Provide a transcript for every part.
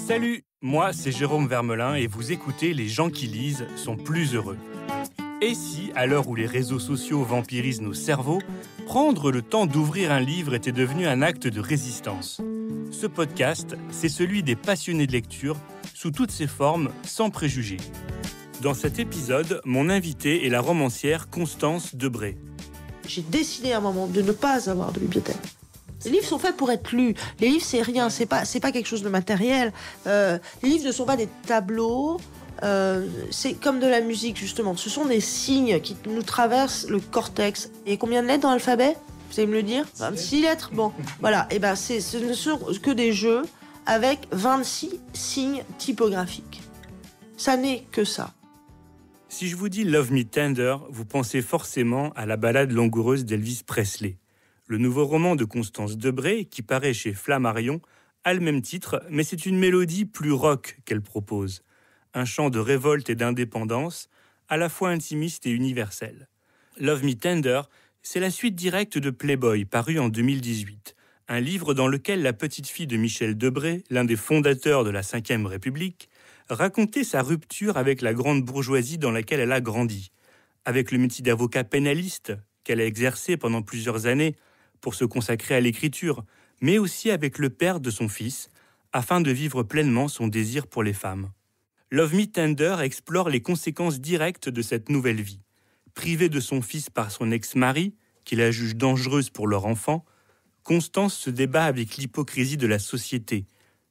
Salut, moi c'est Jérôme Vermelin et vous écoutez Les gens qui lisent sont plus heureux. Et si, à l'heure où les réseaux sociaux vampirisent nos cerveaux, prendre le temps d'ouvrir un livre était devenu un acte de résistance? Ce podcast, c'est celui des passionnés de lecture, sous toutes ses formes, sans préjugés. Dans cet épisode, mon invitée est la romancière Constance Debré. J'ai décidé à un moment de ne pas avoir de bibliothèque. Les livres sont faits pour être lus. Les livres, c'est rien, c'est pas quelque chose de matériel. Les livres ne sont pas des tableaux. C'est comme de la musique, justement. Ce sont des signes qui nous traversent le cortex. Et combien de lettres dans l'alphabet ? Vous allez me le dire ? 26 lettres. Bon, voilà. Et ben, ce ne sont que des jeux avec 26 signes typographiques. Ça n'est que ça. Si je vous dis Love Me Tender, vous pensez forcément à la ballade langoureuse d'Elvis Presley. Le nouveau roman de Constance Debré, qui paraît chez Flammarion, a le même titre, mais c'est une mélodie plus rock qu'elle propose. Un chant de révolte et d'indépendance, à la fois intimiste et universel. Love Me Tender, c'est la suite directe de Playboy, paru en 2018. Un livre dans lequel la petite fille de Michel Debré, l'un des fondateurs de la Ve République, racontait sa rupture avec la grande bourgeoisie dans laquelle elle a grandi. Avec le métier d'avocat pénaliste qu'elle a exercé pendant plusieurs années, pour se consacrer à l'écriture, mais aussi avec le père de son fils, afin de vivre pleinement son désir pour les femmes. Love Me Tender explore les conséquences directes de cette nouvelle vie. Privée de son fils par son ex-mari, qui la juge dangereuse pour leur enfant, Constance se débat avec l'hypocrisie de la société,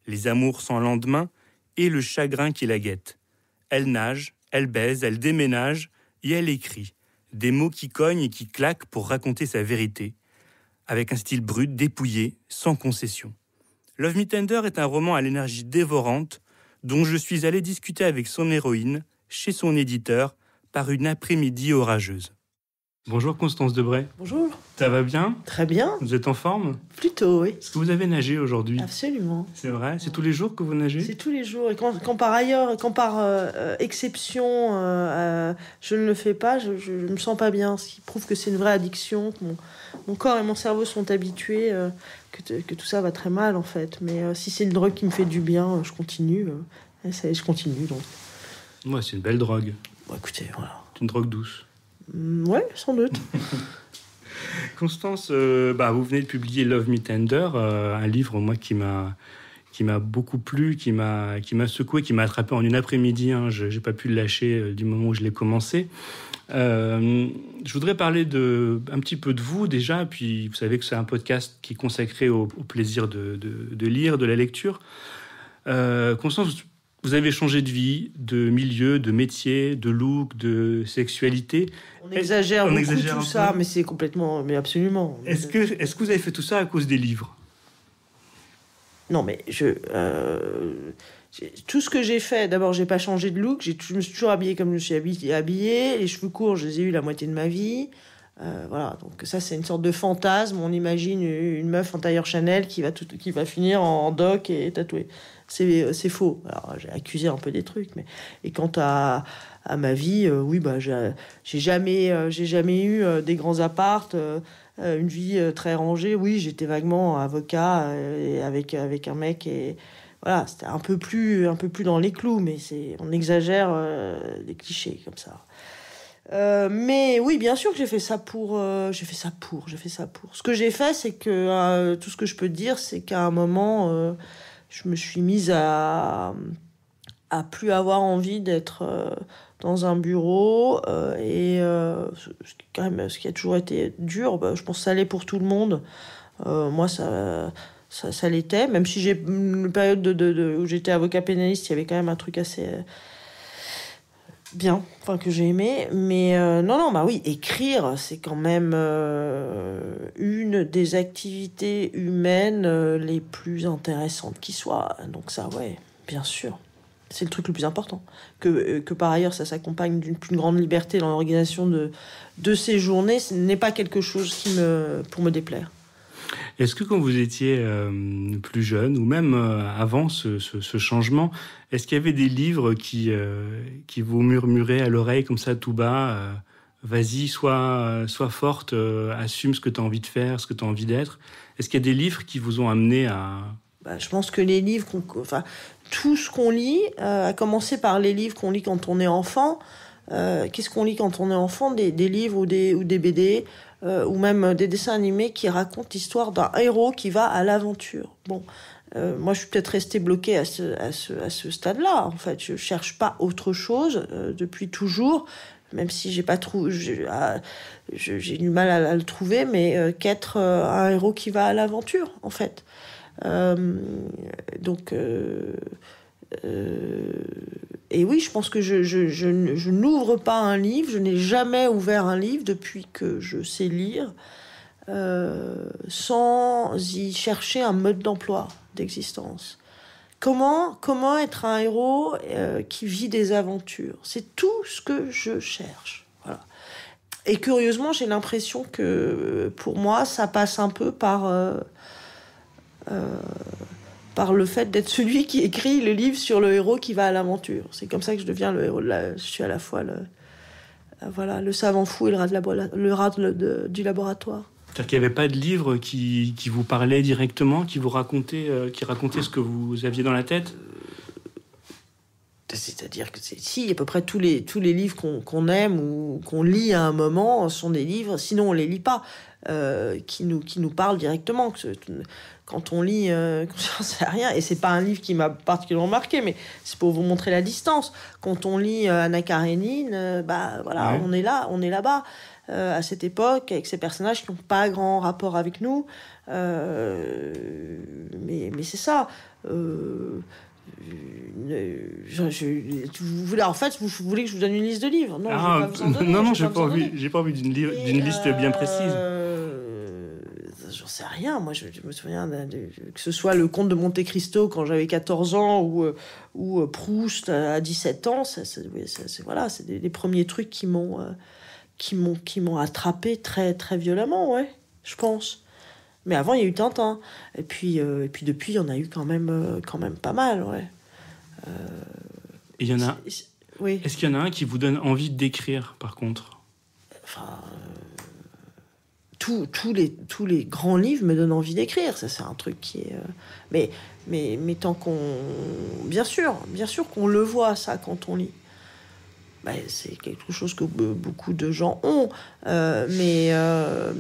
les amours sans lendemain et le chagrin qui la guette. Elle nage, elle baise, elle déménage et elle écrit, des mots qui cognent et qui claquent pour raconter sa vérité, avec un style brut, dépouillé, sans concession. Love Me Tender est un roman à l'énergie dévorante dont je suis allé discuter avec son héroïne, chez son éditeur, par une après-midi orageuse. Bonjour Constance Debré. Bonjour. Ça va bien ? Très bien. Vous êtes en forme ? Plutôt, oui. Est-ce que vous avez nagé aujourd'hui ? Absolument. C'est vrai ? C'est tous les jours que vous nagez ? C'est tous les jours. Et quand par exception, je ne le fais pas, je me sens pas bien. Ce qui prouve que c'est une vraie addiction, que mon corps et mon cerveau sont habitués, que tout ça va très mal en fait. Mais si c'est une drogue qui me fait du bien, je continue. Je continue donc. Ouais, c'est une belle drogue. Bon, écoutez, voilà. C'est une drogue douce. Ouais, sans doute. Constance, vous venez de publier Love Me Tender, un livre moi qui m'a beaucoup plu, qui m'a secoué, qui m'a attrapé en une après-midi. Je n'ai pas pu le lâcher du moment où je l'ai commencé. Je voudrais parler un petit peu de vous déjà, puis vous savez que c'est un podcast qui est consacré au plaisir de lire, de la lecture. Constance, vous avez changé de vie, de milieu, de métier, de look, de sexualité. On exagère beaucoup tout ça, mais c'est complètement, mais absolument. Est-ce que vous avez fait tout ça à cause des livres ? Non, mais tout ce que j'ai fait, d'abord, j'ai pas changé de look. Je me suis toujours habillée comme je suis habillée. Les cheveux courts, je les ai eus la moitié de ma vie. Voilà, donc ça, c'est une sorte de fantasme. On imagine une meuf en tailleur Chanel qui va finir en doc et tatouée. C'est faux. Alors, j'ai accusé un peu des trucs, mais et quant à ma vie, oui, j'ai jamais eu des grands appartes, une vie très rangée. Oui, j'étais vaguement avocat et avec un mec et voilà, c'était un peu plus dans les clous, mais on exagère des clichés comme ça. Mais oui, bien sûr que j'ai fait ça pour. Ce que j'ai fait, c'est que tout ce que je peux dire, c'est qu'à un moment, je me suis mise à plus avoir envie d'être dans un bureau et ce qui a toujours été dur. Je pense que ça l'est pour tout le monde. Moi, ça l'était. Même si j'ai une période où j'étais avocat pénaliste, il y avait quand même un truc assez bien, que j'ai aimé, mais oui, écrire, c'est quand même une des activités humaines les plus intéressantes qui soit. Donc ça, ouais, bien sûr, c'est le truc le plus important. Que par ailleurs, ça s'accompagne d'une plus grande liberté dans l'organisation de ces journées, ce n'est pas quelque chose pour me déplaire. Est-ce que quand vous étiez plus jeune, ou même avant ce changement, est-ce qu'il y avait des livres qui vous murmuraient à l'oreille comme ça tout bas vas-y, sois forte, assume ce que tu as envie de faire, ce que tu as envie d'être. Est-ce qu'il y a des livres qui vous ont amené à Je pense que les livres, tout ce qu'on lit, à commencer par les livres qu'on lit quand on est enfant. Qu'est-ce qu'on lit quand on est enfant? Des livres ou des BD, ou même des dessins animés qui racontent l'histoire d'un héros qui va à l'aventure. Bon, moi je suis peut-être restée bloquée à ce stade-là. En fait, je cherche pas autre chose depuis toujours, même si j'ai pas j'ai du mal à le trouver, mais qu'être un héros qui va à l'aventure, en fait. Et oui, je pense que je n'ouvre pas un livre, je n'ai jamais ouvert un livre depuis que je sais lire, sans y chercher un mode d'emploi, d'existence. Comment être un héros qui vit des aventures? C'est tout ce que je cherche. Voilà. Et curieusement, j'ai l'impression que pour moi, ça passe un peu par le fait d'être celui qui écrit le livre sur le héros qui va à l'aventure. C'est comme ça que je deviens le héros. Je suis à la fois le savant fou et le rat du laboratoire. C'est-à-dire qu'il n'y avait pas de livre qui vous parlait directement, qui racontait ce que vous aviez dans la tête? C'est-à-dire que si, à peu près tous les livres qu'on aime ou qu'on lit à un moment sont des livres, sinon on les lit pas, qui nous parlent directement. Quand on lit, j'en sais rien, et c'est pas un livre qui m'a particulièrement marqué, mais c'est pour vous montrer la distance. Quand on lit Anna Karénine, ouais. On est là-bas. À cette époque, avec ces personnages qui n'ont pas grand rapport avec nous. Mais c'est ça. Vous voulez que je vous donne une liste de livres? Non, je vais pas vous en donner. Non, j'ai pas envie d'une liste bien précise. J'en sais rien. Moi, je me souviens que ce soit le Comte de Monte Cristo quand j'avais 14 ans ou Proust à 17 ans. C'est les premiers trucs qui m'ont attrapé très, très violemment, ouais, je pense. Mais avant, il y a eu Tintin. Et puis depuis, il y en a eu quand même pas mal, ouais. Et il y en a... Oui. Est-ce qu'il y en a un qui vous donne envie d'écrire, par contre? Tous les grands livres me donnent envie d'écrire. Ça, c'est un truc qui est... Mais tant qu'on... Bien sûr qu'on le voit, ça, quand on lit. C'est quelque chose que beaucoup de gens ont. Mais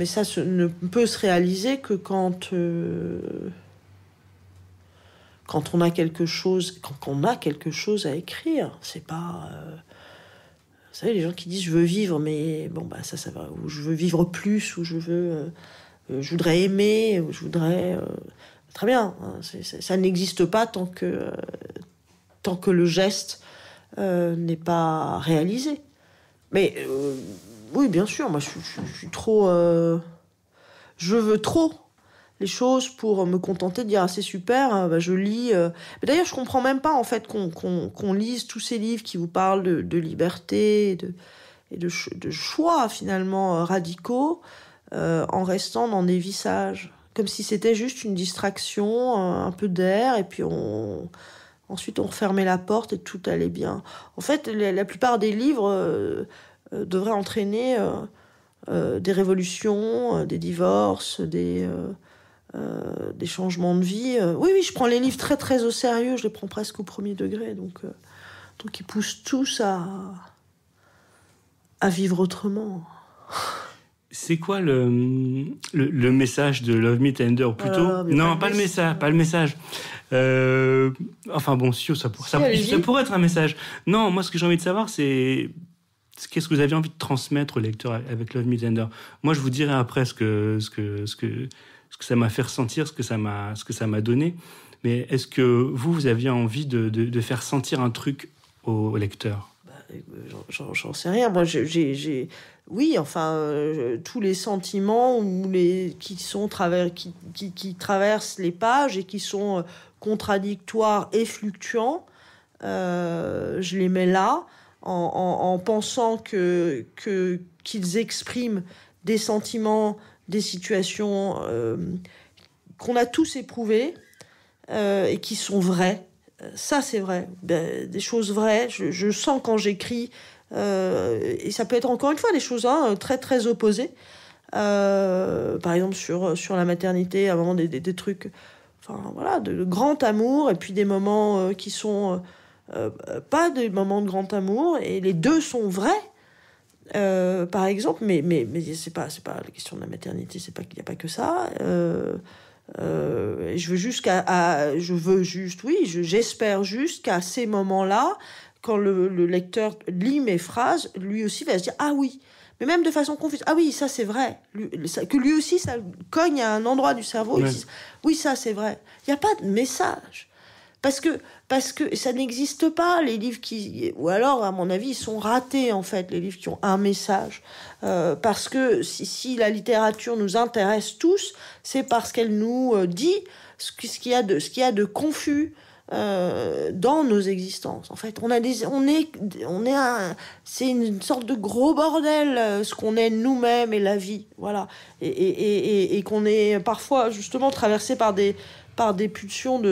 ça ne peut se réaliser que quand on a quelque chose à écrire. C'est pas... vous savez, les gens qui disent « je veux vivre », mais ça va. Ou « je veux vivre plus », ou « je voudrais aimer », ou « je voudrais... » Très bien. Ça n'existe pas tant que le geste n'est pas réalisé. Mais oui, bien sûr, moi je suis trop... je veux trop les choses pour me contenter de dire « ah, c'est super, je lis... » Mais d'ailleurs, je comprends même pas en fait qu'on lise tous ces livres qui vous parlent de liberté et de choix finalement radicaux en restant dans des vies sages. Comme si c'était juste une distraction, un peu d'air, et puis ensuite, on refermait la porte et tout allait bien. En fait, la plupart des livres devraient entraîner des révolutions, des divorces, des changements de vie. Oui, je prends les livres très, très au sérieux. Je les prends presque au premier degré. Donc ils poussent tous à vivre autrement. C'est quoi le message de Love Me Tender plutôt? Non, pas le message. Enfin bon, ça pourrait être un message. Non, moi ce que j'ai envie de savoir, c'est qu'est-ce que vous aviez envie de transmettre au lecteur avec Love Me Tender. Moi, je vous dirai après ce que ça m'a fait ressentir, ce que ça m'a donné. Mais est-ce que vous aviez envie de faire sentir un truc au lecteur? J'en sais rien. Moi, oui, tous les sentiments qui traversent les pages et qui sont contradictoires et fluctuants, je les mets là en pensant qu'ils expriment des sentiments, des situations qu'on a tous éprouvées et qui sont vraies. Ça, c'est vrai. Des choses vraies. Je sens quand j'écris, et ça peut être encore une fois des choses très, très opposées. Par exemple, sur la maternité, à un moment, des trucs Enfin, voilà, de grand amour, et puis des moments qui sont pas des moments de grand amour, et les deux sont vrais. Par exemple, mais c'est pas la question de la maternité, c'est pas qu'il n'y a pas que ça. J'espère juste qu'à ces moments-là, quand le lecteur lit mes phrases, lui aussi va se dire ah oui, mais même de façon confuse, ah oui, ça c'est vrai, que lui aussi ça cogne à un endroit du cerveau, Ouais. oui, ça c'est vrai. Il n'y a pas de message. Parce que ça n'existe pas, les livres qui... Ou alors, à mon avis, ils sont ratés, en fait, les livres qui ont un message. Parce que si la littérature nous intéresse tous, c'est parce qu'elle nous dit ce qu'il y a de confus dans nos existences. En fait, c'est une sorte de gros bordel, ce qu'on est nous-mêmes et la vie. Voilà. Et qu'on est parfois, justement, traversé par des pulsions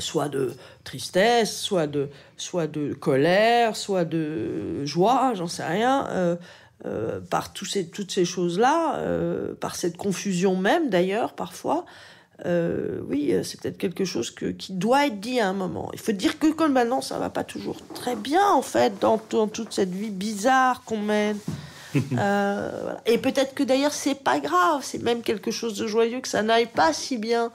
soit de tristesse, soit de colère, soit de joie, j'en sais rien, par toutes ces choses-là, par cette confusion même d'ailleurs parfois. Oui, c'est peut-être quelque chose qui doit être dit à un moment. Il faut dire que comme maintenant ça va pas toujours très bien en fait dans toute cette vie bizarre qu'on mène. Voilà. Et peut-être que d'ailleurs c'est pas grave, c'est même quelque chose de joyeux que ça n'aille pas si bien.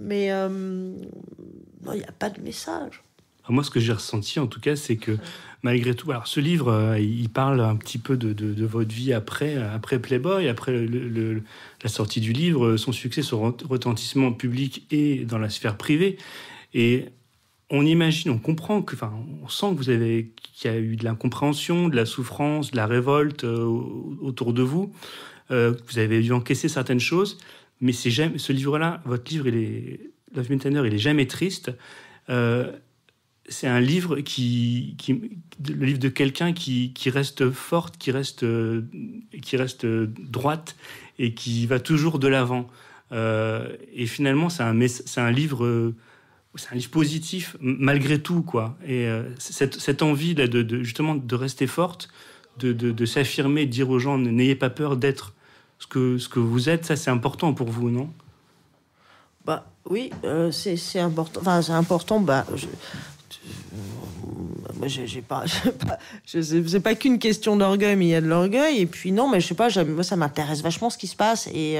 Mais non, il n'y a pas de message. Alors moi, ce que j'ai ressenti, en tout cas, c'est que malgré tout, alors ce livre, il parle un petit peu de votre vie après Playboy, après la sortie du livre, son succès, son retentissement public et dans la sphère privée. Et on imagine, on comprend on sent qu'il y a eu de l'incompréhension, de la souffrance, de la révolte autour de vous. Vous avez dû encaisser certaines choses. Mais ce livre-là, votre livre, Love Me Tender, il est jamais triste. C'est un livre le livre de quelqu'un qui reste forte, qui reste droite et qui va toujours de l'avant. Et finalement, c'est un livre positif malgré tout, quoi. Et cette envie là justement de rester forte, de s'affirmer, de dire aux gens n'ayez pas peur d'être ce que vous êtes, ça c'est important pour vous, non? Bah oui, c'est important. Enfin, c'est important. C'est pas qu'une question d'orgueil, mais il y a de l'orgueil. Et puis non, mais je sais pas. Moi, ça m'intéresse vachement ce qui se passe et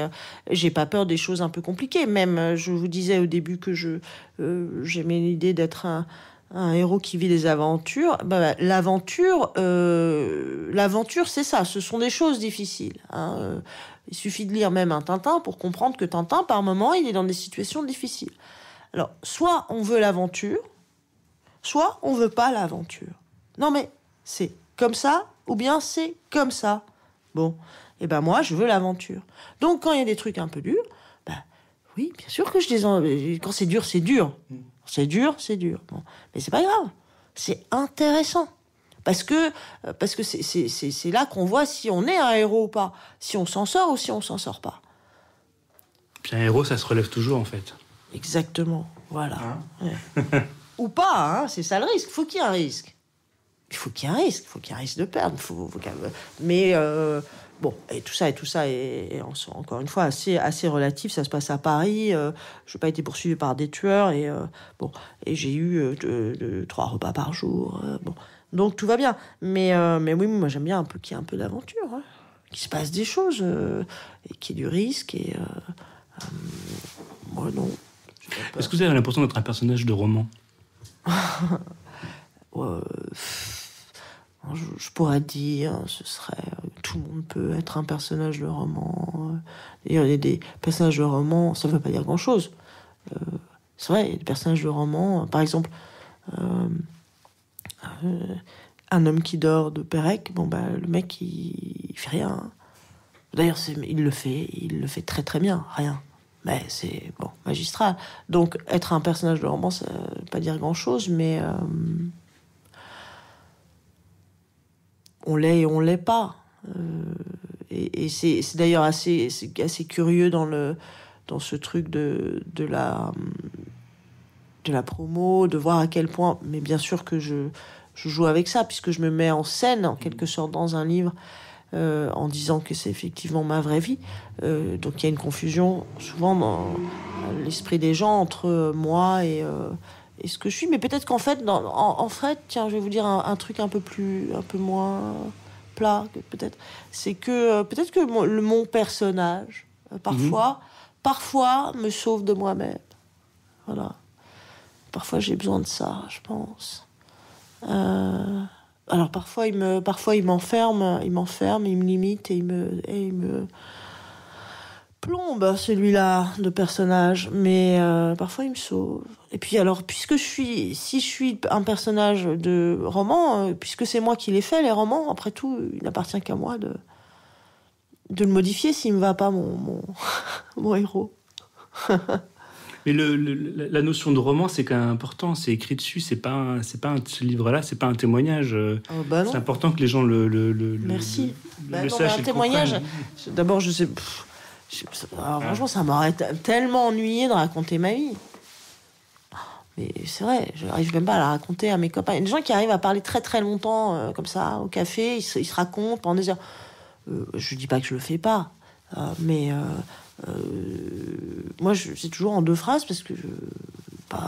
j'ai pas peur des choses un peu compliquées. Même, je vous disais au début que j'aimais l'idée d'être un héros qui vit des aventures. L'aventure, c'est ça. Ce sont des choses difficiles. Hein. Il suffit de lire même un Tintin pour comprendre que Tintin, par moment, il est dans des situations difficiles. Alors, soit on veut l'aventure, soit on veut pas l'aventure. Non, mais c'est comme ça, ou bien c'est comme ça. Bon, et moi, je veux l'aventure. Donc, quand il y a des trucs un peu durs, oui, bien sûr que quand c'est dur, c'est dur. C'est dur, c'est dur. Bon. Mais c'est pas grave. C'est intéressant. Parce que c'est là qu'on voit si on est un héros ou pas. Si on s'en sort ou si on s'en sort pas. Puis un héros, ça se relève toujours, en fait. Exactement. Voilà. Ouais. Ou pas, hein, c'est ça le risque. Il faut qu'il y ait un risque. Il faut qu'il y ait un risque de perdre. Mais bon, et tout ça est encore une fois assez relatif. Ça se passe à Paris. Je n'ai pas été poursuivi par des tueurs et j'ai eu 3 repas par jour. Bon, donc tout va bien. Mais oui, moi j'aime bien qu'il y ait un peu d'aventure, hein, qu'il se passe des choses et qu'il y ait du risque. Et moi non. Est-ce que vous avez l'impression d'être un personnage de roman? Je pourrais dire, ce serait tout le monde peut être un personnage de roman. Il y a des personnages de roman, ça ne veut pas dire grand-chose. C'est vrai, il y a des personnages de roman, par exemple, Un homme qui dort de Pérec. Le mec il fait rien. D'ailleurs, il le fait très très bien, rien. Mais c'est magistral. Donc, être un personnage de roman, ça ne veut pas dire grand-chose, mais on l'est et on l'est pas. Et c'est d'ailleurs assez curieux dans ce truc de la promo, de voir à quel point. Mais bien sûr que je joue avec ça, puisque je me mets en scène, en quelque sorte, dans un livre. En disant que c'est effectivement ma vraie vie. Donc il y a une confusion souvent l'esprit des gens entre moi et ce que je suis. Mais peut-être qu'en fait, en fait, tiens, je vais vous dire un truc un peu moins plat, peut-être. C'est que peut-être que mon personnage, parfois me sauve de moi-même. Voilà. Parfois, j'ai besoin de ça, je pense. Alors parfois il m'enferme, il me limite et il me plombe, celui-là de personnage, mais parfois il me sauve. Et puis alors, si je suis un personnage de roman, puisque c'est moi qui les fais, les romans, après tout, il n'appartient qu'à moi de le modifier s'il me va pas, mon héros. Mais la notion de roman, c'est quand même important. C'est écrit dessus. C'est pas ce livre-là, c'est pas un témoignage. C'est important que les gens le Merci. Le sachent. Un témoignage. D'abord, je sais. Alors, franchement, ça m'aurait tellement ennuyé de raconter ma vie. Mais c'est vrai, je n'arrive même pas à la raconter à mes copains. Il y a des gens qui arrivent à parler très très longtemps, comme ça, au café. Ils se racontent pendant des heures. Je dis pas que je le fais pas, mais. Moi, c'est toujours en 2 phrases parce que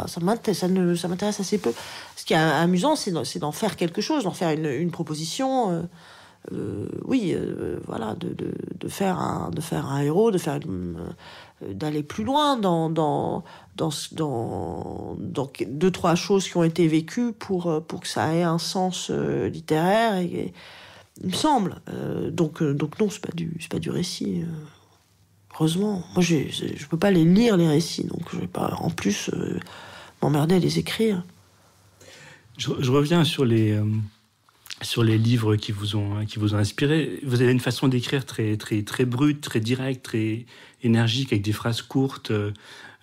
ça m'intéresse assez peu. Ce qui est amusant, c'est d'en faire quelque chose, d'en faire une proposition. Voilà, de faire un héros, d'aller plus loin dans 2-3 choses qui ont été vécues pour que ça ait un sens littéraire. Et il me semble. Donc non, c'est pas du récit. Heureusement, moi je peux pas les lire, les récits, donc je vais pas en plus m'emmerder à les écrire. Je reviens sur les livres qui vous ont inspiré. Vous avez une façon d'écrire très très très brute, très directe, très énergique, avec des phrases courtes.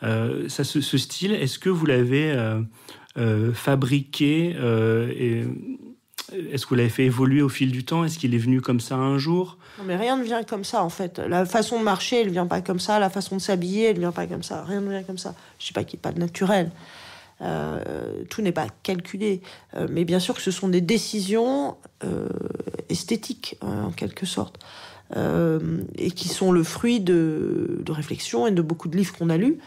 Ce style, est-ce que vous l'avez fabriqué est-ce que vous l'avez fait évoluer au fil du temps? Est-ce qu'il est venu comme ça un jour? Non, mais rien ne vient comme ça, en fait. La façon de marcher, elle ne vient pas comme ça. La façon de s'habiller, elle ne vient pas comme ça. Rien ne vient comme ça. Je ne dis pas qu'il n'y a pas de naturel. Tout n'est pas calculé. Mais bien sûr que ce sont des décisions esthétiques, en quelque sorte. Et qui sont le fruit de réflexions et de beaucoup de livres qu'on a lus,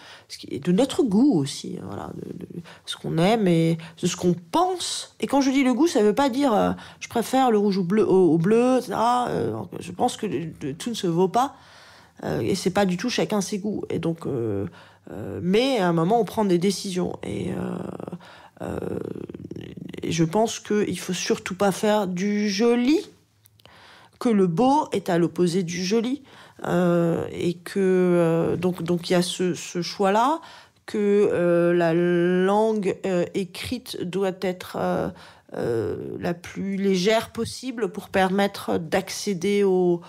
et de notre goût aussi, voilà, de ce qu'on aime et de ce qu'on pense. Et quand je dis le goût, ça ne veut pas dire je préfère le rouge au bleu, etc. Je pense que tout ne se vaut pas, et c'est pas du tout chacun ses goûts. Et donc, mais à un moment, on prend des décisions. Et je pense qu'il faut surtout pas faire du joli, que le beau est à l'opposé du joli, et que donc il y a ce choix-là, que la langue écrite doit être la plus légère possible pour permettre d'accéder au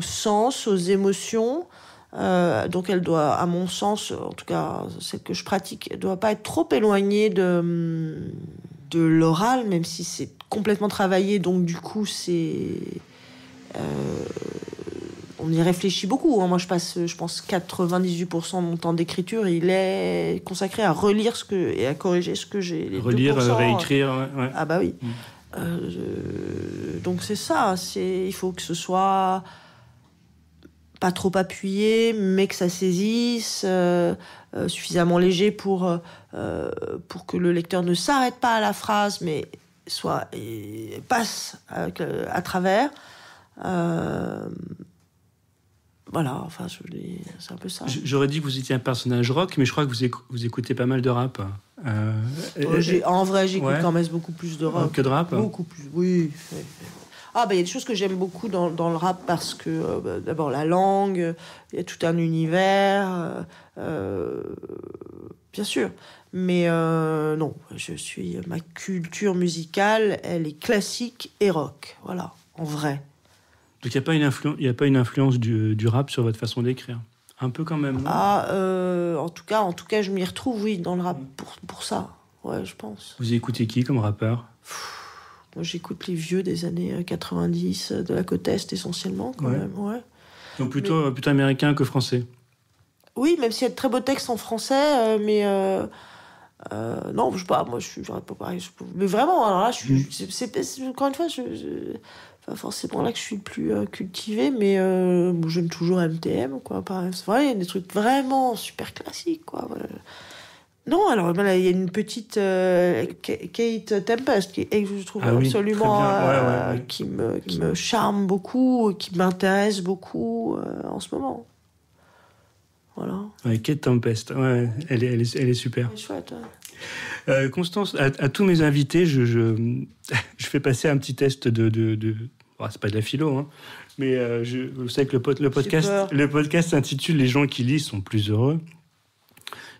sens, aux émotions. Donc elle doit, à mon sens, en tout cas celle que je pratique, elle doit pas être trop éloignée de l'oral, même si c'est complètement travaillé, donc du coup on y réfléchit beaucoup. Moi, je pense 98% de mon temps d'écriture, il est consacré à relire et à corriger ce que j'ai. Relire, réécrire. Ouais. Ah bah oui. Donc c'est ça. Il faut que ce soit pas trop appuyé, mais que ça saisisse, suffisamment léger pour que le lecteur ne s'arrête pas à la phrase, mais passe à travers. Voilà, enfin, c'est un peu ça. J'aurais dit que vous étiez un personnage rock, mais je crois que vous écoutez pas mal de rap. En vrai, j'écoute quand même beaucoup plus de rock. Que de rap? Beaucoup plus, oui. Il y a des choses que j'aime beaucoup dans le rap parce que, d'abord, la langue, il y a tout un univers, bien sûr. Mais non, ma culture musicale, elle est classique et rock, voilà, en vrai. Donc il n'y a pas une influence du rap sur votre façon d'écrire? Un peu quand même, non? En tout cas, je m'y retrouve, oui, dans le rap pour ça. Ouais, je pense. Vous écoutez qui comme rappeur? Moi, j'écoute les vieux des années 90, de la côte Est essentiellement, quand même. Ouais. Donc plutôt américain que français? Oui, même s'il y a de très beaux textes en français, mais... non, je sais pas, moi, j'aurais pas pareil. Mais vraiment, alors là, encore une fois, pas forcément là que je suis le plus cultivée, mais j'aime toujours MTM, quoi. C'est vrai, il y a des trucs vraiment super classiques, quoi. Non, alors il y a une petite Kate Tempest que je trouve absolument qui me charme beaucoup, qui m'intéresse beaucoup en ce moment. Voilà. Ouais, Kate Tempest, ouais, elle est super. Elle est chouette, ouais. Constance, à tous mes invités, je fais passer un petit test de c'est pas de la philo, hein, mais vous savez que le podcast s'intitule « Les gens qui lisent sont plus heureux ».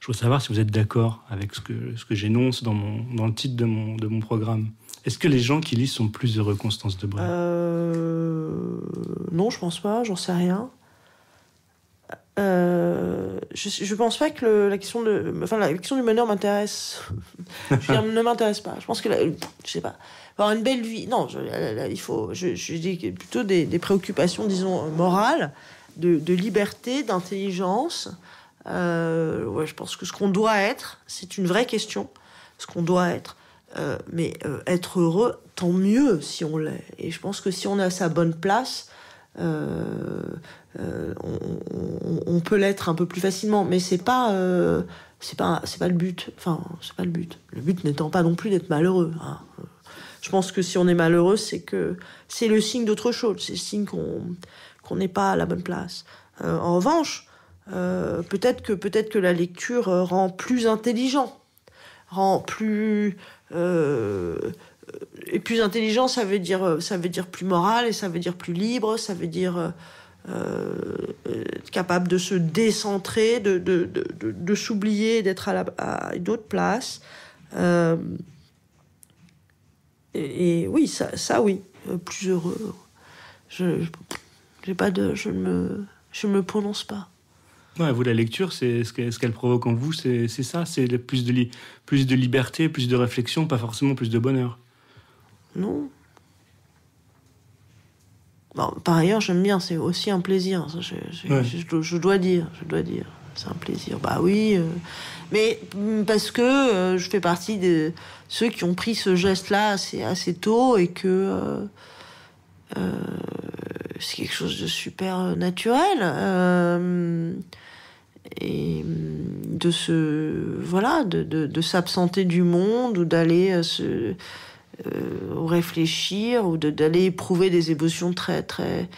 Je veux savoir si vous êtes d'accord avec ce que j'énonce dans le titre de mon programme. Est-ce que les gens qui lisent sont plus heureux, Constance Debray ? Non, je pense pas, j'en sais rien. Je pense pas que la question du bonheur m'intéresse. Ne m'intéresse pas. Je pense que je sais pas. Avoir une belle vie. Non, il faut. Je dis plutôt des préoccupations, disons, morales, de liberté, d'intelligence. Je pense que ce qu'on doit être, c'est une vraie question. Ce qu'on doit être. Mais être heureux, tant mieux si on l'est. Et je pense que si on est à sa bonne place, on peut l'être un peu plus facilement, mais c'est pas le but. Enfin, c'est pas le but. Le but n'étant pas non plus d'être malheureux. Hein. Je pense que si on est malheureux, c'est que c'est le signe d'autre chose. C'est le signe qu'on n'est pas à la bonne place. En revanche, peut-être que la lecture rend plus intelligent, rend plus et plus intelligent, ça veut dire plus moral, et ça veut dire plus libre, ça veut dire capable de se décentrer, de s'oublier, d'être à d'autres places. Et oui, ça oui, plus heureux. Je ne me prononce pas. Ouais, vous, la lecture, c'est ce qu'elle provoque en vous, c'est ça, c'est plus de liberté, plus de réflexion, pas forcément plus de bonheur. Non. Bon, par ailleurs, j'aime bien, c'est aussi un plaisir. Ça, je dois dire, c'est un plaisir. Bah oui, mais parce que je fais partie de ceux qui ont pris ce geste-là assez tôt, et que c'est quelque chose de super naturel. Et de s'absenter du monde, ou d'aller réfléchir, ou d'aller éprouver des émotions très très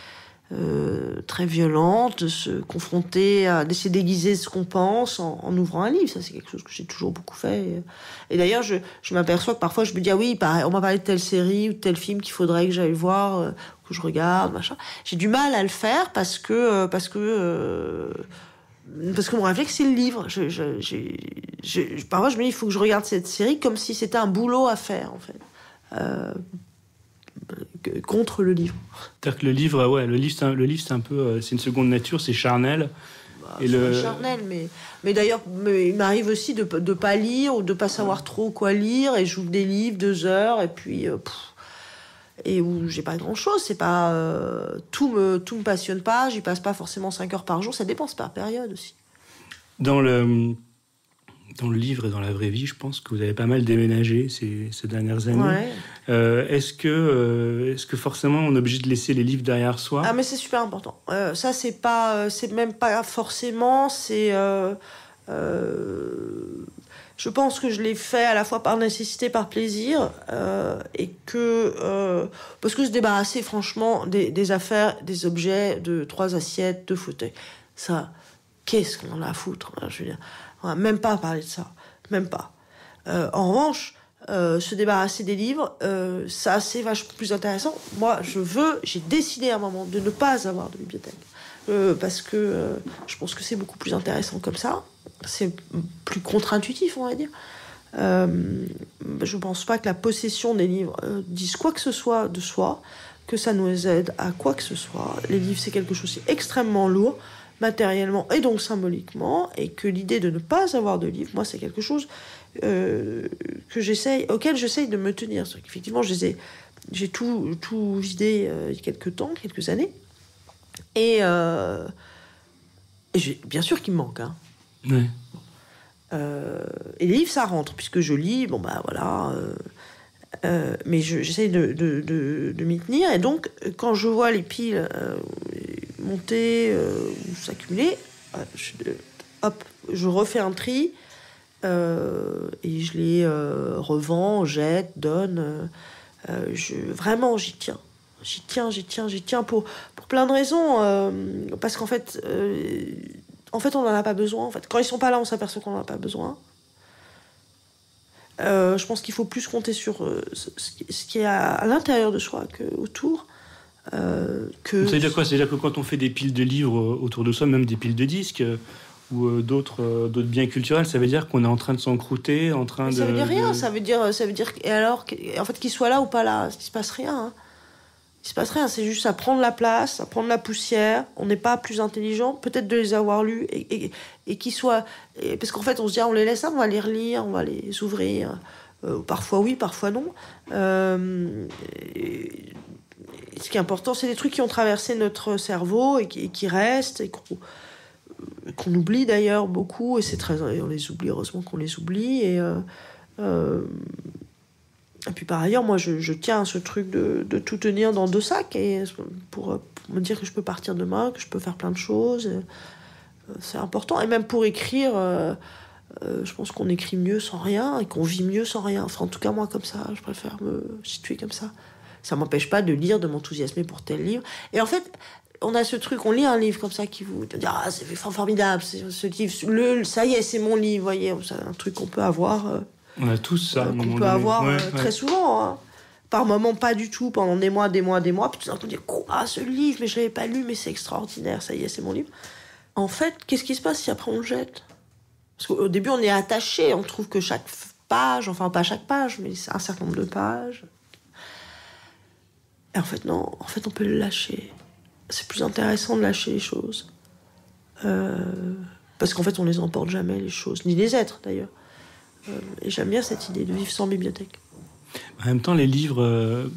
très violentes, de se confronter d'essayer d'aiguiser ce qu'on pense en ouvrant un livre. Ça, c'est quelque chose que j'ai toujours beaucoup fait. Et d'ailleurs, je m'aperçois que parfois je me dis, on m'a parlé de telle série ou de tel film qu'il faudrait que j'aille voir, que je regarde, machin. J'ai du mal à le faire parce que mon réflexe, c'est le livre. Parfois, je me dis, il faut que je regarde cette série comme si c'était un boulot à faire, en fait. Contre le livre. C'est-à-dire que le livre, c'est un peu, c'est une seconde nature, c'est charnel. C'est pas charnel, mais d'ailleurs, il m'arrive aussi de pas lire, ou de pas savoir trop quoi lire, et j'ouvre des livres 2 heures, et puis et où j'ai pas grand-chose. C'est pas tout me passionne pas. J'y passe pas forcément 5 heures par jour. Ça dépend, c'est par période aussi. Dans le livre et dans la vraie vie, je pense que vous avez pas mal déménagé ces dernières années. Ouais. Est-ce que forcément on est obligé de laisser les livres derrière soi ? Ah, mais c'est super important. Ça, c'est même pas forcément. Je pense que je l'ai fait à la fois par nécessité, par plaisir, et que parce que se débarrasser franchement des affaires, des objets, de 3 assiettes, 2 fauteuils, ça, qu'est-ce qu'on en a à foutre, hein, je veux dire. On va même pas parler de ça, même pas. En revanche, se débarrasser des livres, ça, c'est vachement plus intéressant. Moi, j'ai décidé à un moment de ne pas avoir de bibliothèque, parce que je pense que c'est beaucoup plus intéressant comme ça. C'est plus contre-intuitif, on va dire. Je pense pas que la possession des livres dise quoi que ce soit de soi, que ça nous aide à quoi que ce soit. Les livres, c'est quelque chose d'extrêmement lourd, matériellement et donc symboliquement, et que l'idée de ne pas avoir de livres, moi, c'est quelque chose auquel j'essaye de me tenir. Effectivement, j'ai tout vidé il y a quelques années, et bien sûr qu'il me manque, hein. Ouais. Et les livres, ça rentre, puisque je lis, Mais j'essaye de m'y tenir. Et donc, quand je vois les piles monter ou s'accumuler, je refais un tri et je les revends, jette, donne. Vraiment, j'y tiens. J'y tiens pour plein de raisons. Parce qu'en fait, on n'en a pas besoin. En fait. Quand ils sont pas là, on s'aperçoit qu'on n'en a pas besoin. Je pense qu'il faut plus compter sur ce qui est à l'intérieur de soi qu'autour. Ça veut dire quoi? C'est-à-dire que quand on fait des piles de livres autour de soi, même des piles de disques ou d'autres biens culturels, ça veut dire qu'on est en train de s'encrouter, en train de... Ça veut dire rien, ça veut dire et alors, en fait, qu'ils soient là ou pas là, il se passe rien. Hein. Il se passe rien, c'est juste à prendre la place, à prendre la poussière. On n'est pas plus intelligent, peut-être de les avoir lus et qu'ils soient... parce qu'en fait, on se dit, on les laisse, on va les relire, on va les ouvrir. Parfois oui, parfois non. Ce qui est important, c'est les trucs qui ont traversé notre cerveau et qui restent et qu'on oublie d'ailleurs beaucoup. Et c'est très... on les oublie, heureusement qu'on les oublie. Et puis par ailleurs, moi, je tiens à ce truc de tout tenir dans 2 sacs et pour me dire que je peux partir demain, que je peux faire plein de choses. C'est important. Et même pour écrire, je pense qu'on écrit mieux sans rien et qu'on vit mieux sans rien. Enfin, en tout cas, moi, comme ça, je préfère me situer comme ça. Ça m'empêche pas de lire, de m'enthousiasmer pour tel livre. Et en fait, on a ce truc, on lit un livre comme ça qui vous dit « Ah, c'est formidable, ce livre, ça y est, c'est mon livre. » Vous voyez, c'est un truc qu'on peut avoir... on a tous ça. qu'on peut avoir très souvent. Hein. Par moments, pas du tout, pendant des mois. Puis tout d'un coup, on dit « Quoi, ce livre, mais je l'avais pas lu, mais c'est extraordinaire, ça y est, c'est mon livre. » En fait, qu'est-ce qui se passe si après on le jette? Parce qu'au début, on est attaché, on trouve que chaque page, enfin pas chaque page, mais c'est un certain nombre de pages. Et en fait, non, en fait, on peut le lâcher. C'est plus intéressant de lâcher les choses. Parce qu'en fait, on les emporte jamais, les choses, ni les êtres d'ailleurs. Et j'aime bien cette idée de vivre sans bibliothèque. En même temps, les livres...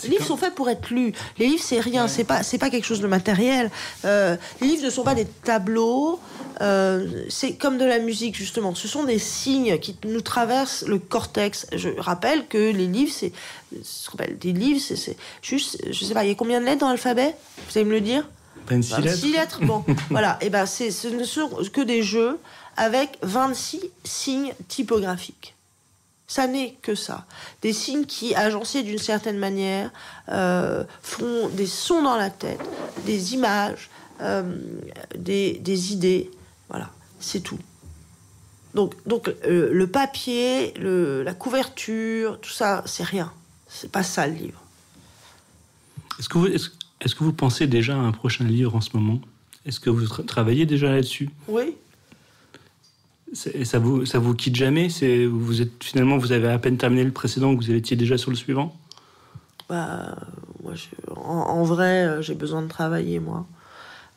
Les livres sont faits pour être lus. Les livres, c'est rien, c'est pas quelque chose de matériel. Les livres ne sont pas des tableaux. C'est comme de la musique, justement. Ce sont des signes qui nous traversent le cortex. Je rappelle que les livres, c'est juste... Je sais pas, il y a combien de lettres dans l'alphabet? Vous allez me le dire? 26 lettres. 26 lettres, bon. Voilà. Et ben, ce ne sont que des jeux avec 26 signes typographiques. Ça n'est que ça. Des signes qui, agencés d'une certaine manière, font des sons dans la tête, des images, des idées. Voilà, c'est tout. Donc le papier, la couverture, tout ça, c'est rien. C'est pas ça, le livre. Est-ce que vous pensez déjà à un prochain livre en ce moment? Est-ce que vous travaillez déjà là-dessus? Oui. Ça vous quitte jamais? Finalement, vous avez à peine terminé le précédent, que vous étiez déjà sur le suivant? Moi, en vrai, j'ai besoin de travailler, moi.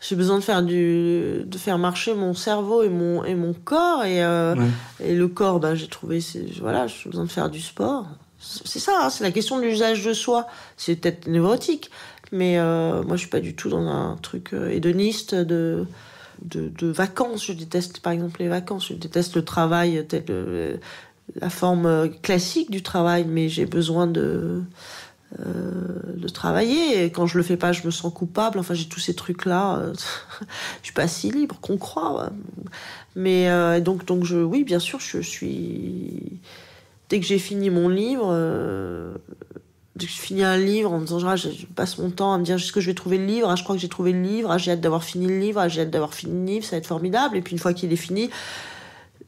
J'ai besoin de faire marcher mon cerveau et mon corps. Et le corps, j'ai trouvé... j'ai besoin de faire du sport. C'est ça, hein, c'est la question de l'usage de soi. C'est peut-être névrotique, mais moi, je suis pas du tout dans un truc hédoniste de vacances. Je déteste par exemple les vacances, je déteste le travail, la forme classique du travail, mais j'ai besoin de travailler, et quand je le fais pas, je me sens coupable. Enfin, j'ai tous ces trucs-là. Je suis pas si libre qu'on croit. Mais donc oui, bien sûr, je suis... Dès que j'ai fini mon livre... Dès que je finis un livre en me disant je passe mon temps à me dire est-ce que je vais trouver le livre, je crois que j'ai trouvé le livre, j'ai hâte d'avoir fini le livre, ça va être formidable. Et puis une fois qu'il est fini,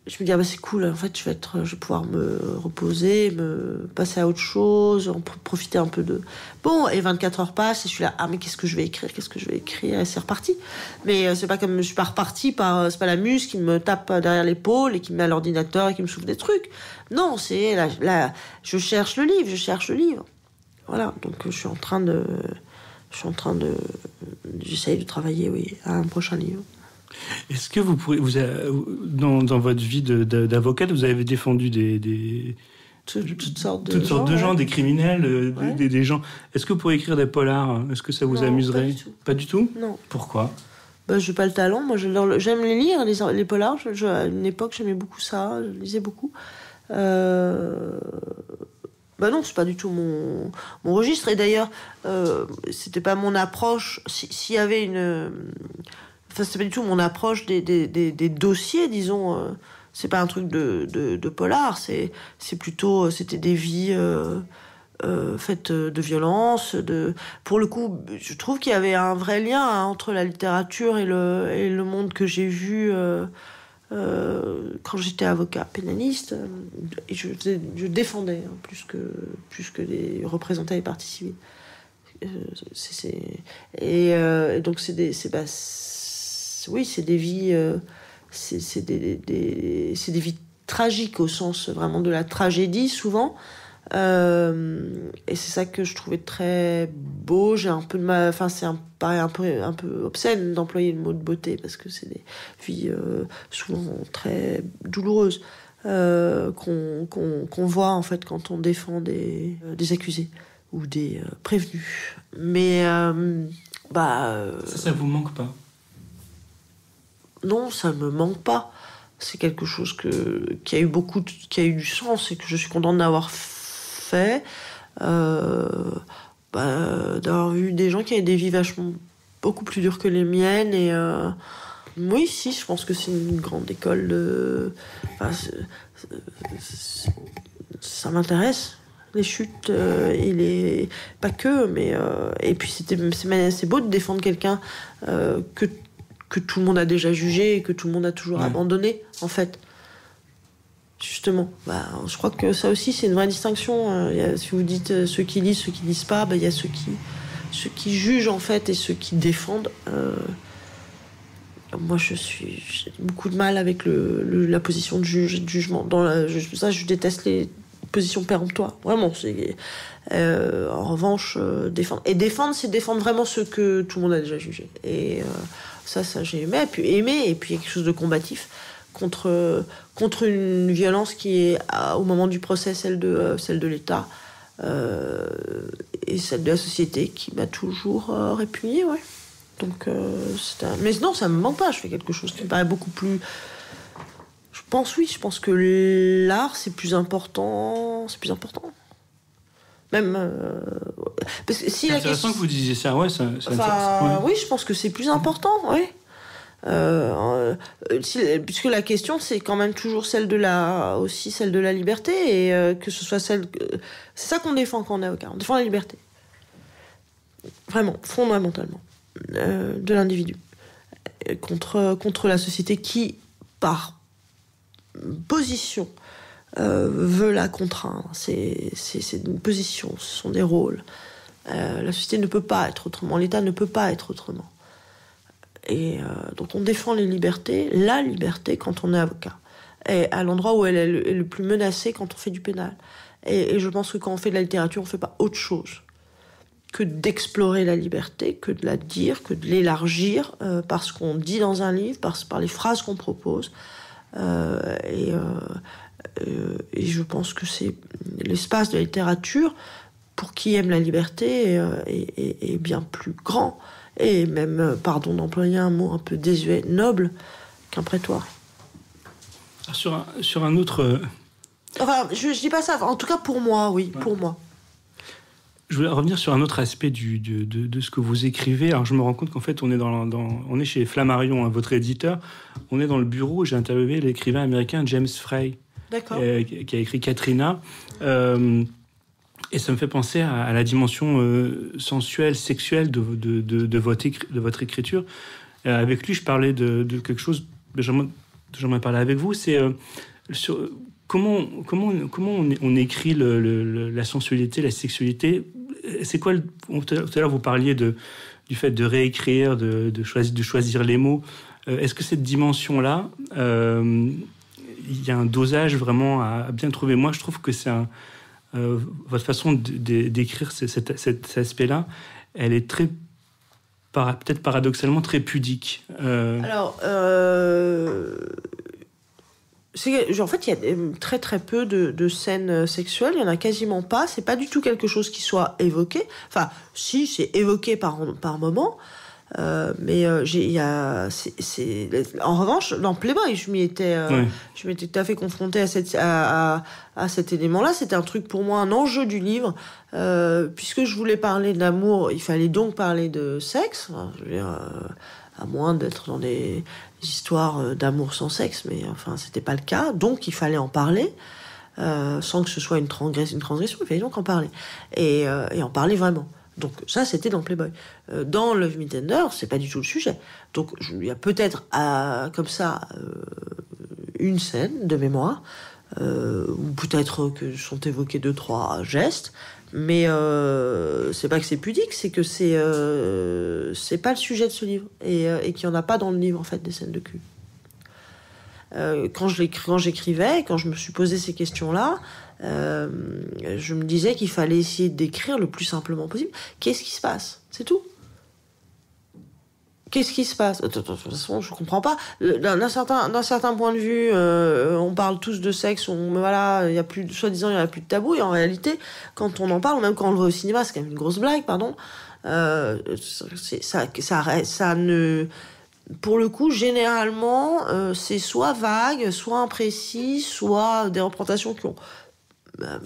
je me dis c'est cool, en fait je vais pouvoir me reposer, me passer à autre chose, profiter un peu de... Bon, et 24 heures passent et je suis là, mais qu'est-ce que je vais écrire, et c'est reparti. Mais c'est pas comme je suis pas reparti c'est pas la muse qui me tape derrière l'épaule et qui me met à l'ordinateur et qui me souffle des trucs. Non, c'est là, je cherche le livre. Voilà, donc j'essaye de travailler, oui, à un prochain livre. Est-ce que vous pourriez, dans votre vie d'avocate, vous avez défendu toutes sortes de gens, des criminels, des gens. Est-ce que vous pourriez écrire des polars? Est-ce que ça vous amuserait? Pas du tout. Non. Pourquoi? J'ai pas le talent. Moi, j'aime les lire, les polars. À une époque, j'aimais beaucoup ça. Je lisais beaucoup. Bah non, c'est pas du tout mon registre. Et d'ailleurs, c'était pas mon approche. S'il y avait une... Enfin, c'est pas du tout mon approche des dossiers, disons. C'est pas un truc de polar. C'est plutôt... C'était des vies faites de violence. Pour le coup, je trouve qu'il y avait un vrai lien entre la littérature et le monde que j'ai vu... quand j'étais avocat pénaliste, et je défendais plus que les représentants les parties civiles. Et donc c'est des vies, c'est des vies tragiques au sens vraiment de la tragédie souvent. Et c'est ça que je trouvais très beau. J'ai un peu de mal, enfin paraît un peu obscène d'employer le mot de beauté parce que c'est des vies souvent très douloureuses qu'on voit en fait quand on défend des accusés ou des prévenus. Mais ça vous manque pas? Non, ça me manque pas. C'est quelque chose qui a eu du sens et que je suis contente d'avoir fait, d'avoir vu des gens qui avaient des vies beaucoup plus dures que les miennes. Et oui, si, je pense que c'est une grande école de... ça m'intéresse, les chutes et les... Pas que, mais... et puis c'est beau de défendre quelqu'un que tout le monde a déjà jugé et que tout le monde a toujours abandonné, en fait. Justement, je crois que ça aussi c'est une vraie distinction. Si vous dites ceux qui lisent, ceux qui lisent pas, il y a ceux qui jugent en fait et ceux qui défendent. Moi j'ai beaucoup de mal avec la position de jugement. Je déteste les positions péremptoires. Vraiment, en revanche, défendre, c'est défendre vraiment ceux que tout le monde a déjà jugé. Et ça j'ai aimé. Et puis il y a quelque chose de combatif contre une violence qui est au moment du procès celle de l'État et celle de la société qui m'a toujours répugnée, ouais. Donc mais non, ça me manque pas. Je fais quelque chose qui me paraît beaucoup plus... Je pense que l'art c'est plus important même parce que si c'est intéressant que vous disiez ça, ouais. Oui, je pense que c'est plus important, ouais. Puisque la question c'est quand même toujours celle de la liberté et que ce soit c'est ça qu'on défend quand on est avocat, on défend la liberté vraiment fondamentalement de l'individu contre la société qui par position veut la contraindre. C'est une position, ce sont des rôles. La société ne peut pas être autrement, l'État ne peut pas être autrement. Et donc on défend la liberté quand on est avocat. Et à l'endroit où elle est le plus menacée quand on fait du pénal. Et je pense que quand on fait de la littérature, on ne fait pas autre chose que d'explorer la liberté, que de la dire, que de l'élargir par ce qu'on dit dans un livre, par les phrases qu'on propose. Et je pense que c'est l'espace de la littérature, pour qui aime la liberté, est bien plus grand. Et même, pardon d'employer un mot un peu désuet, noble, qu'un prétoire. Sur un autre... Enfin, je dis pas ça. En tout cas, pour moi, oui, pour moi. Je voulais revenir sur un autre aspect de ce que vous écrivez. Alors, je me rends compte qu'en fait, on est chez Flammarion, votre éditeur. On est dans le bureau où j'ai interviewé l'écrivain américain James Frey, qui a écrit Katrina. Et ça me fait penser à la dimension sensuelle, sexuelle de votre écriture. Avec lui, je parlais de quelque chose que j'aimerais parler avec vous. C'est sur comment on écrit la sensualité, la sexualité. C'est quoi tout à l'heure, vous parliez du fait de réécrire, de choisir les mots. Est-ce que cette dimension-là, il y a un dosage vraiment à bien trouver? Moi, je trouve que c'est votre façon d'écrire cet aspect-là, elle est très, peut-être paradoxalement, très pudique. Alors, en fait, il y a très très peu de scènes sexuelles, il n'y en a quasiment pas, c'est pas du tout quelque chose qui soit évoqué. Enfin, si, c'est évoqué par moment, En revanche, dans Playboy, je m'étais tout à fait confrontée à cet élément-là. C'était un truc pour moi, un enjeu du livre, puisque je voulais parler d'amour, il fallait donc parler de sexe. Enfin, je veux dire, à moins d'être dans des histoires d'amour sans sexe, mais enfin, c'était pas le cas. Donc, il fallait en parler. Sans que ce soit une transgression, il fallait donc en parler. Et en parler vraiment. Donc ça, c'était dans Playboy. Dans Love Me Tender, c'est pas du tout le sujet. Donc il y a peut-être comme ça une scène de mémoire, ou peut-être que sont évoqués 2-3 gestes, mais c'est pas que c'est pudique, c'est que c'est pas le sujet de ce livre, et qu'il y en a pas dans le livre en fait des scènes de cul. Quand j'écrivais, quand je me suis posé ces questions-là, je me disais qu'il fallait essayer de décrire le plus simplement possible. Qu'est-ce qui se passe ? C'est tout. Qu'est-ce qui se passe ? De toute façon, je comprends pas. D'un certain point de vue, on parle tous de sexe, voilà, il y a plus, soi-disant, il y a plus de tabou. Et en réalité, quand on en parle, même quand on le voit au cinéma, c'est quand même une grosse blague, pardon. Ça ne... Pour le coup, généralement, c'est soit vague, soit imprécis, soit des représentations qui ont...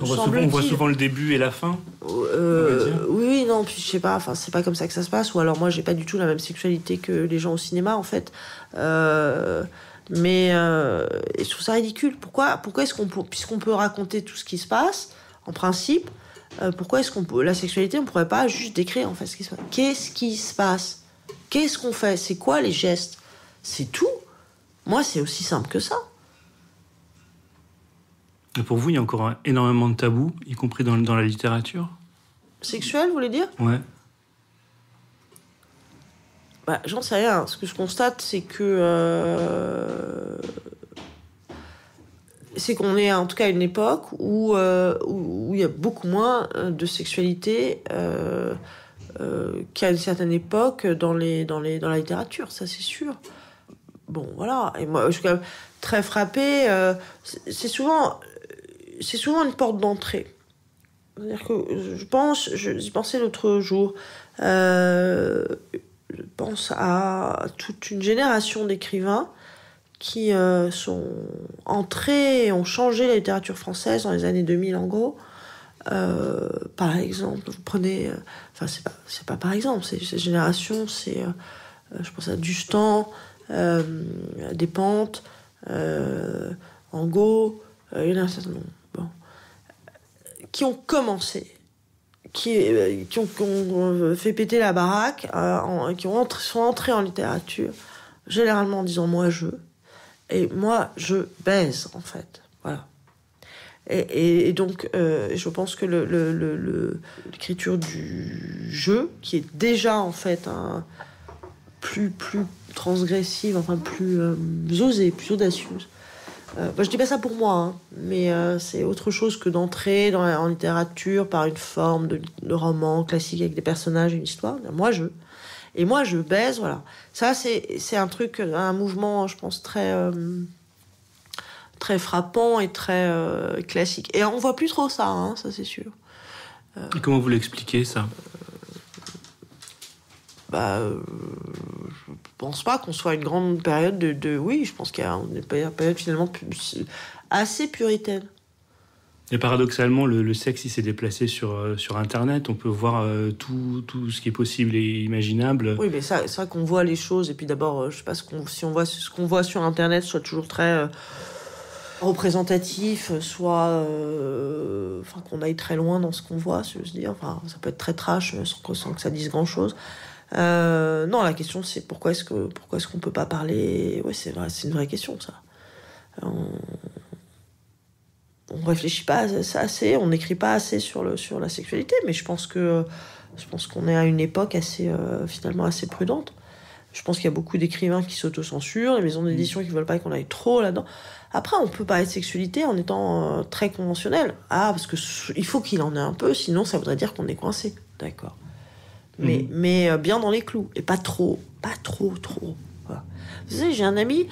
On voit souvent le début et la fin. Oui, non, puis je sais pas, enfin, c'est pas comme ça que ça se passe. Ou alors moi, j'ai pas du tout la même sexualité que les gens au cinéma, en fait. Mais je trouve ça ridicule. Pourquoi est-ce puisqu'on peut raconter tout ce qui se passe, en principe, pourquoi est-ce la sexualité, on pourrait pas juste décrire, en fait, ce qui se passe ? Qu'est-ce qui se passe ? Qu'est-ce qu'on fait ? C'est quoi les gestes ? C'est tout. Moi, c'est aussi simple que ça. Et pour vous, il y a encore énormément de tabous, y compris dans la littérature ? Sexuel, vous voulez dire ? Ouais. J'en sais rien. Ce que je constate, c'est que... c'est qu'on est en tout cas à une époque où il y a beaucoup moins de sexualité... qu'à une certaine époque dans la littérature, ça c'est sûr. Bon, voilà. Et moi, je suis quand même très frappée. C'est souvent une porte d'entrée. C'est-à-dire que j'y pensais l'autre jour. Je pense à toute une génération d'écrivains qui sont entrés et ont changé la littérature française dans les années 2000, en gros. Par exemple, vous prenez... c'est pas par exemple, c'est cette génération, je pense à Dustan, Despentes, Angot, il y en a un certain nombre. Bon. Qui ont commencé, qui ont fait péter la baraque, sont entrés en littérature, généralement en disant « moi je », et « moi je baise », en fait. Voilà. Et donc, je pense que l'écriture du jeu, qui est déjà en fait plus transgressive, enfin plus osée, plus audacieuse. Je dis pas ça pour moi, hein, mais c'est autre chose que d'entrer en littérature par une forme de roman classique avec des personnages et une histoire. Moi je baise, voilà. Ça c'est un truc, un mouvement, je pense très frappant et très classique. Et on voit plus trop ça, hein, ça c'est sûr. Et comment vous l'expliquez, ça ? Je pense pas qu'on soit une grande période de... Oui, je pense qu'il y a une période finalement assez puritaine. Et paradoxalement, le sexe, il s'est déplacé sur Internet. On peut voir tout ce qui est possible et imaginable. Oui, mais c'est vrai qu'on voit les choses. Et puis d'abord, je sais pas si on voit ce qu'on voit sur Internet soit toujours très... représentatif, soit qu'on aille très loin dans ce qu'on voit, je veux dire. Enfin, ça peut être très trash sans que ça dise grand-chose. Non, la question c'est pourquoi est-ce qu'on peut pas parler. Ouais, c'est vrai, c'est une vraie question, ça. On réfléchit pas assez, on n'écrit pas assez sur la sexualité, mais je pense qu'on est à une époque finalement assez prudente. Je pense qu'il y a beaucoup d'écrivains qui s'autocensurent, les maisons d'édition qui veulent pas qu'on aille trop là-dedans. Après, on peut parler de sexualité en étant très conventionnel. Parce que il faut qu'il en ait un peu, sinon ça voudrait dire qu'on est coincé. D'accord. Mais bien dans les clous. Et pas trop. Voilà. Vous savez, j'ai un ami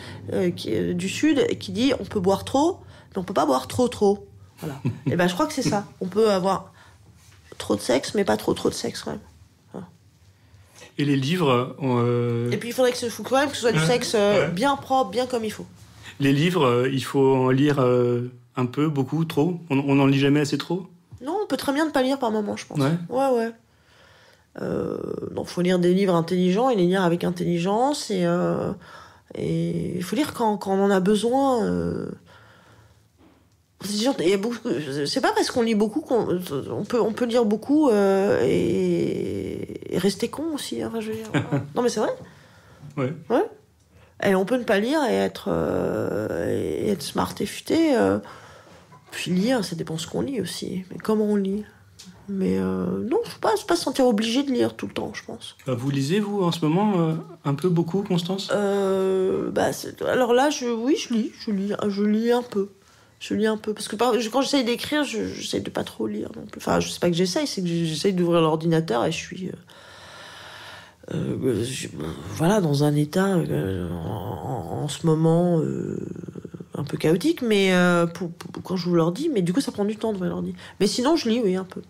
qui est du Sud qui dit on peut boire trop, mais on peut pas boire trop. Voilà. Et je crois que c'est ça. On peut avoir trop de sexe, mais pas trop de sexe quand même. Voilà. Et les livres... Et puis il faudrait que ce soit du sexe bien propre, bien comme il faut. Les livres, il faut en lire un peu, beaucoup, trop. On n'en lit jamais assez trop. Non, on peut très bien ne pas lire par moment, je pense. Ouais. Non, faut lire des livres intelligents et les lire avec intelligence. Et il faut lire quand on en a besoin. C'est pas parce qu'on lit beaucoup qu'on peut lire beaucoup et rester con aussi. Enfin, je veux dire, voilà. Non, mais c'est vrai. Ouais. Et on peut ne pas lire et être smart et futé. Puis lire, ça dépend ce qu'on lit aussi. Mais comment on lit. Mais non, faut pas se sentir obligé de lire tout le temps, je pense. Vous lisez, vous, en ce moment, un peu, beaucoup, Constance ? Alors là, je lis un peu. Je lis un peu. Parce que quand j'essaye d'écrire, j'essaye de pas trop lire non plus. Enfin, je sais pas que j'essaye, c'est que j'essaye d'ouvrir l'ordinateur et je suis... dans un état en ce moment un peu chaotique, mais quand j'ouvre l'ordi, mais du coup, ça prend du temps d'ouvrir l'ordi. Mais sinon, je lis, oui, un peu.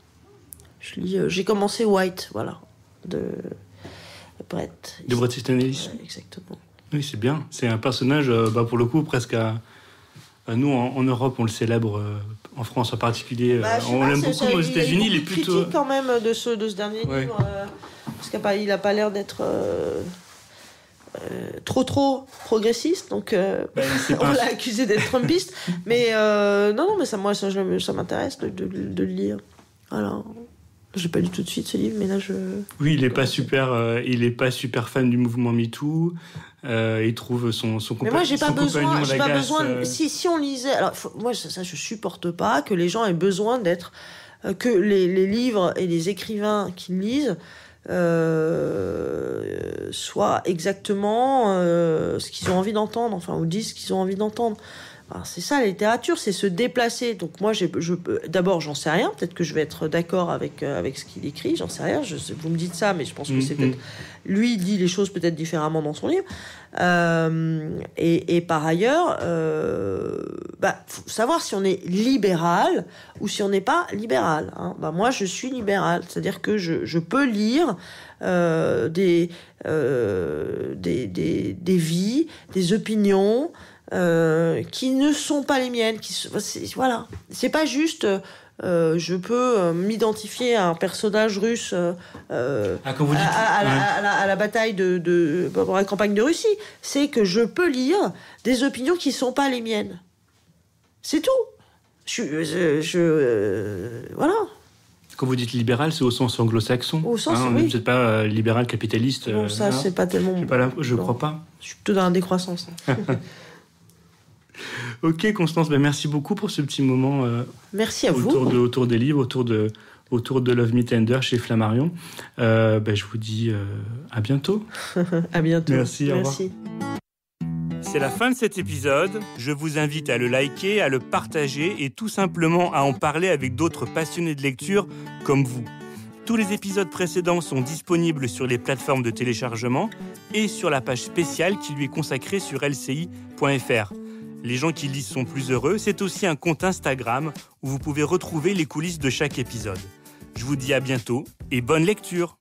Je lis, j'ai commencé White, voilà, de Bret. De Bret Easton Ellis. Exactement. Oui, c'est bien. C'est un personnage, pour le coup, presque à nous, en Europe, on le célèbre, en France en particulier. On l'aime beaucoup, aux États-Unis, il est plutôt... critique quand même de ce dernier livre, parce qu'il n'a pas l'air d'être trop progressiste, donc on l'a accusé d'être trumpiste. Mais non, mais ça m'intéresse de le lire. Alors... J'ai pas lu tout de suite ce livre, mais là Oui, il est pas super fan du mouvement MeToo. Il trouve son compagnon. Mais moi, j'ai pas besoin. Si on lisait, alors moi ça je supporte pas que les gens aient besoin d'être que les livres et les écrivains qui lisent soient exactement ce qu'ils ont envie d'entendre, enfin, ou disent ce qu'ils ont envie d'entendre. Alors, c'est ça la littérature, c'est se déplacer. Donc moi, d'abord, j'en sais rien. Peut-être que je vais être d'accord avec ce qu'il écrit. J'en sais rien. Vous me dites ça, mais je pense que c'est peut-être lui il dit les choses peut-être différemment dans son livre. Et par ailleurs, faut savoir si on est libéral ou si on n'est pas libéral. Hein. Moi, je suis libéral, c'est-à-dire que je peux lire des vies, des opinions. Qui ne sont pas les miennes, voilà. C'est pas juste je peux m'identifier à un personnage russe quand vous dites, à la bataille pour la campagne de Russie. C'est que je peux lire des opinions qui sont pas les miennes. C'est tout. Voilà. Quand vous dites libéral, c'est au sens anglo-saxon. Au sens, oui. Vous n'êtes pas libéral capitaliste. Non, ça, c'est pas tellement... Je crois pas. Je suis plutôt dans la décroissance. Ok, Constance, merci beaucoup pour ce petit moment. Merci à vous. Autour des livres, autour de Love Me Tender chez Flammarion. Je vous dis à bientôt. À bientôt. Merci, au revoir. C'est la fin de cet épisode. Je vous invite à le liker, à le partager et tout simplement à en parler avec d'autres passionnés de lecture comme vous. Tous les épisodes précédents sont disponibles sur les plateformes de téléchargement et sur la page spéciale qui lui est consacrée sur lci.fr. Les gens qui lisent sont plus heureux, c'est aussi un compte Instagram où vous pouvez retrouver les coulisses de chaque épisode. Je vous dis à bientôt et bonne lecture.